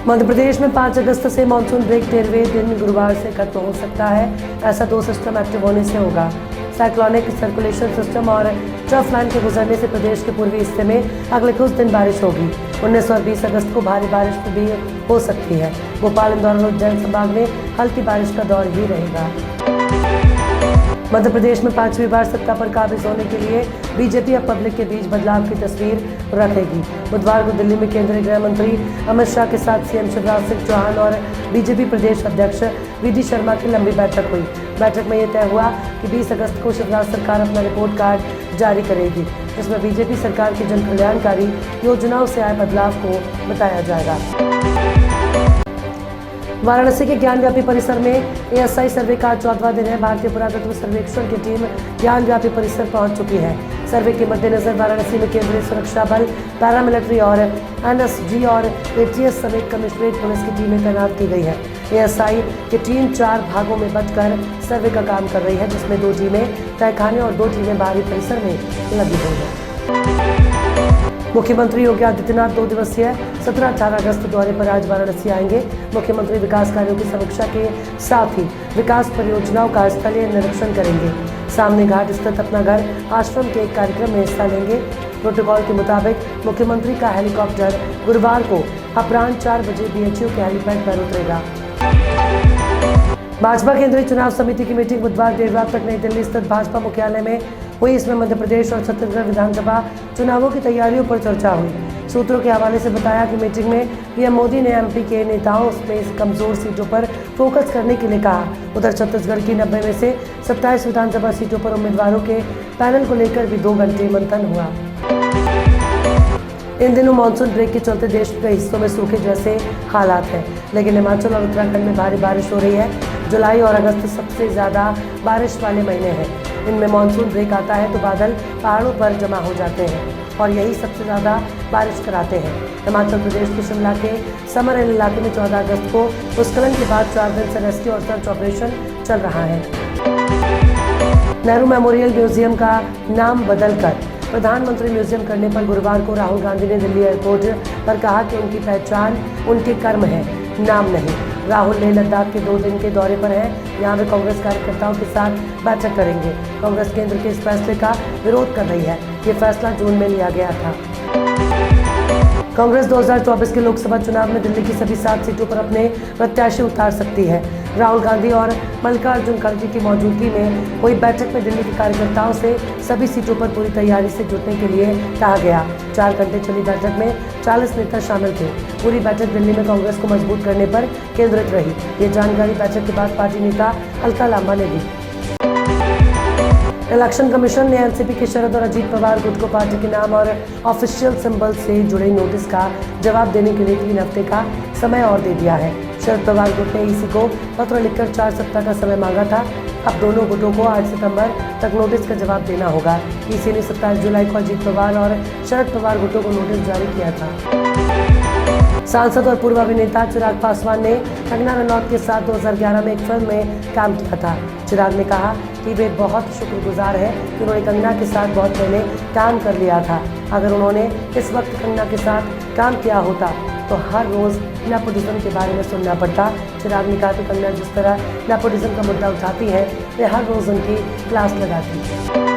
मध्य प्रदेश में 5 अगस्त से monsoon break 13वें दिन गुरुवार से खत्म हो सकता है। ऐसा 2 सिस्टम एक्टिव होने से होगा। साइक्लोनिक सर्कुलेशन सिस्टम और ट्रफ लाइन के गुजरने से प्रदेश के पूर्वी हिस्से में अगले कुछ दिन बारिश होगी। 19 और 20 अगस्त को भारी बारिश भी हो सकती है। भोपाल, इंदौर और उज्जैन संभाग में हल्की बारिश का दौर ही रहेगा। मध्य प्रदेश में 5वीं बार सत्ता पर काबिज होने के लिए बीजेपी अब पब्लिक के बीच बदलाव की तस्वीर रखेगी। बुधवार को दिल्ली में केंद्रीय गृह मंत्री अमित शाह के साथ सीएम शिवराज सिंह चौहान और बीजेपी प्रदेश अध्यक्ष वी.डी. शर्मा की लंबी बैठक हुई। बैठक में यह तय हुआ कि 20 अगस्त को शिवराज सरकार अपना रिपोर्ट कार्ड जारी करेगी, जिसमें बीजेपी सरकार की जन कल्याणकारी योजनाओं से आए बदलाव को बताया जाएगा। वाराणसी के ज्ञानव्यापी परिसर में एएसआई सर्वे का 14वां दिन है। भारतीय पुरातत्व सर्वेक्षण की टीम ज्ञानव्यापी परिसर पहुंच चुकी है। सर्वे के मद्देनजर वाराणसी में केंद्रीय सुरक्षा बल, पैरामिलिट्री और एनएसजी और एटीएस समेत कमिश्नरेट पुलिस की टीमें तैनात की गई है। एएसआई की टीम 4 भागों में बंटकर सर्वे का काम कर रही है, जिसमें 2 टीमें तहखाने और 2 टीमें बाहरी परिसर में लगी हुई हैं। मुख्यमंत्री योगी आदित्यनाथ 2 दिवसीय 17-18 अगस्त दौरे पर आज वाराणसी आएंगे। मुख्यमंत्री विकास कार्यों की समीक्षा के साथ ही विकास परियोजनाओं का स्थलीय निरीक्षण करेंगे। सामने घाट स्थित अपना घर आश्रम के एक कार्यक्रम में हिस्सा लेंगे। प्रोटोकॉल के मुताबिक मुख्यमंत्री का हेलीकॉप्टर गुरुवार को अपराह्न 4 बजे बीएचयू के हेलीपैड पर उतरेगा। भाजपा केंद्रीय चुनाव समिति की मीटिंग बुधवार देर रात तक नई दिल्ली स्थित भाजपा मुख्यालय में हुई। इसमें मध्य प्रदेश और छत्तीसगढ़ विधानसभा चुनावों की तैयारियों पर चर्चा हुई। सूत्रों के हवाले से बताया कि मीटिंग में पीएम मोदी ने एमपी के नेताओं में कमजोर सीटों पर फोकस करने के लिए कहा। उधर छत्तीसगढ़ की 90 में से 27 विधानसभा सीटों पर उम्मीदवारों के पैनल को लेकर भी 2 घंटे मंथन हुआ। इन दिनों मानसून ब्रेक के चलते देश के कई हिस्सों में सूखे जैसे हालात हैं, लेकिन हिमाचल और उत्तराखंड में भारी बारिश हो रही है। जुलाई और अगस्त सबसे ज़्यादा बारिश वाले महीने हैं। इनमें मानसून ब्रेक आता है तो बादल पहाड़ों पर जमा हो जाते हैं और यही सबसे ज़्यादा बारिश कराते हैं। हिमाचल प्रदेश के शिमला के समर हिल इलाके में 14 अगस्त को भूस्खलन के बाद 4 दिन से रेस्क्यू और सर्च ऑपरेशन चल रहा है। नेहरू मेमोरियल म्यूजियम का नाम बदलकर प्रधानमंत्री म्यूजियम करने पर गुरुवार को राहुल गांधी ने दिल्ली एयरपोर्ट पर कहा कि उनकी पहचान उनके कर्म है, नाम नहीं। राहुल लेह लद्दाख के 2 दिन के दौरे पर हैं। यहाँ वे कांग्रेस कार्यकर्ताओं के साथ बैठक करेंगे। कांग्रेस केंद्र के इस फैसले का विरोध कर रही है। ये फैसला जून में लिया गया था। कांग्रेस 2024 के लोकसभा चुनाव में दिल्ली की सभी 7 सीटों पर अपने प्रत्याशी उतार सकती है। राहुल गांधी और मल्लिकार्जुन खड़गे की मौजूदगी में हुई बैठक में दिल्ली के कार्यकर्ताओं से सभी सीटों पर पूरी तैयारी से जुटने के लिए कहा गया। 4 घंटे चली बैठक में 40 नेता शामिल थे। पूरी बैठक दिल्ली में कांग्रेस को मजबूत करने पर केंद्रित रही। ये जानकारी बैठक के बाद पार्टी नेता अलका लांबा ने दी। इलेक्शन कमीशन ने एनसीपी के शरद और अजीत पवार गुट को पार्टी के नाम और ऑफिशियल सिंबल से जुड़े नोटिस का जवाब देने के लिए 3 हफ्ते का समय और दे दिया है। शरद पवार गुट ने ईसी को पत्र लिखकर 4 सप्ताह का समय मांगा था। अब दोनों गुटों को 8 सितंबर तक नोटिस का जवाब देना होगा। ईसी ने 27 जुलाई को अजीत पवार और शरद पवार गुटों को नोटिस जारी किया था। सांसद और पूर्व अभिनेता चिराग पासवान ने कंगना रनौत के साथ 2011 में एक फिल्म में काम किया था। चिराग ने कहा कि वे बहुत शुक्रगुजार हैं कि उन्होंने कंगना के साथ बहुत पहले काम कर लिया था। अगर उन्होंने इस वक्त कंगना के साथ काम किया होता तो हर रोज़ नेपोटिज्म के बारे में सुनना पड़ता। चिराग ने कहा कि कंगना जिस तरह नेपोटिज्म का मुद्दा उठाती है, वे हर रोज़ उनकी क्लास लगाती।